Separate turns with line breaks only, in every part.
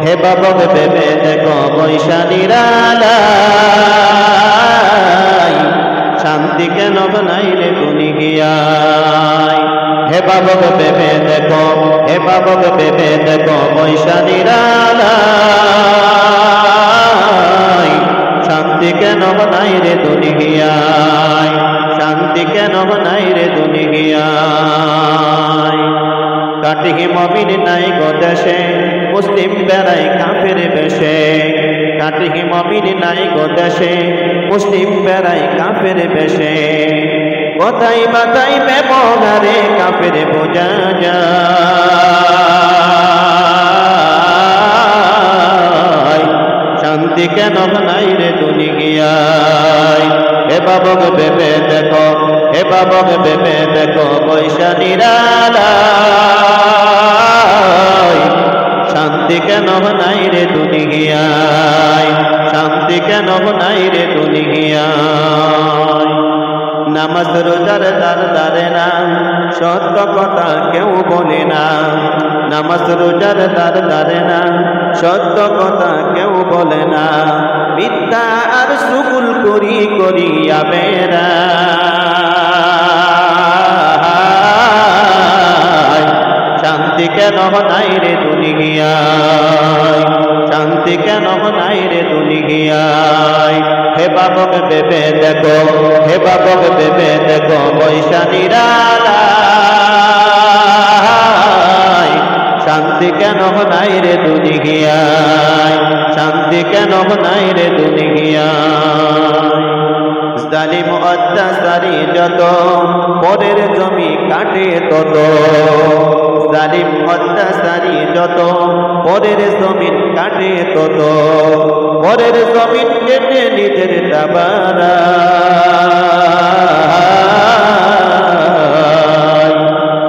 হে বাবক ভেবে দেখো বৈশালীর আলাই শান্তি কেন নাই রে দুনিয়ায় হে বাবক ভেবে দেখো হে বাবক ভেবে দেখো বৈশালীর আলাই শান্তি কেন নাই রে দুনিয়ায় শান্তি কেন নাই রে দুনিয়ায় কাটিহি মমিন নাই গো দেশে মুসলিম বেড়াই কাফের বেশে কাটিহি মমিন নাই গো দেশে মুসলিম বেড়াই কাফের বেশে কথাই বাতাই ব্যবহারে কাফের বোঝা যায় শান্তি কেন নাই রে দুনিয়ায় হে বাবক ভেবে দেখো হে বাবক ভেবে দেখো বৈশালীর আলাই শান্তি কেন নাই রে দুনিয়ায় শান্তি কেন নাই রে দুনিয়ায় নামাজ রোজার দার দারে না সত্য কথা কেউ বলে না নামাজ রোজার দার দারে না সত্য কথা কেউ বলে না মিথ্যা আর সুগুল করি করিয়া বেড়া শান্তি কেন নাই রে দুনিয়ায় শান্তি কেন নাই রে দুনিয়ায় হে বাবক ভেবে দেখো হে বাবক ভেবে দেখো বৈশালীর আলাই শান্তি কেন নাই রে দুনিয়ায় শান্তি কেন নাই রে দুনিয়ায় জালিম অত্যাচারী যত পরের জমি কাটে তত জালিম অত্যাচারী যত পরের জমিন কাটে তত পরের জমিন কেটে নিজের টাবারা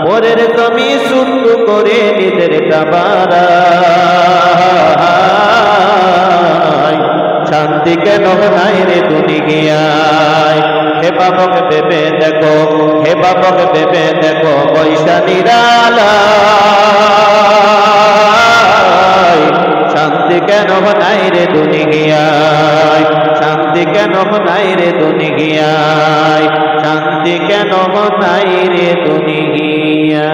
পরের জমি শুদ্ধ করে নিজের টাবারা শান্তি কেন নাই রে দুনিয়ায় হে বাবক ভেবে দেখো হে বাবক ভেবে দেখো বৈশালীর আলাই শান্তি কেন নাই রে দুনিয়ায় শান্তি কেন নাই রে দুনিয়ায় শান্তি কেন নাই রে দুনিয়ায়।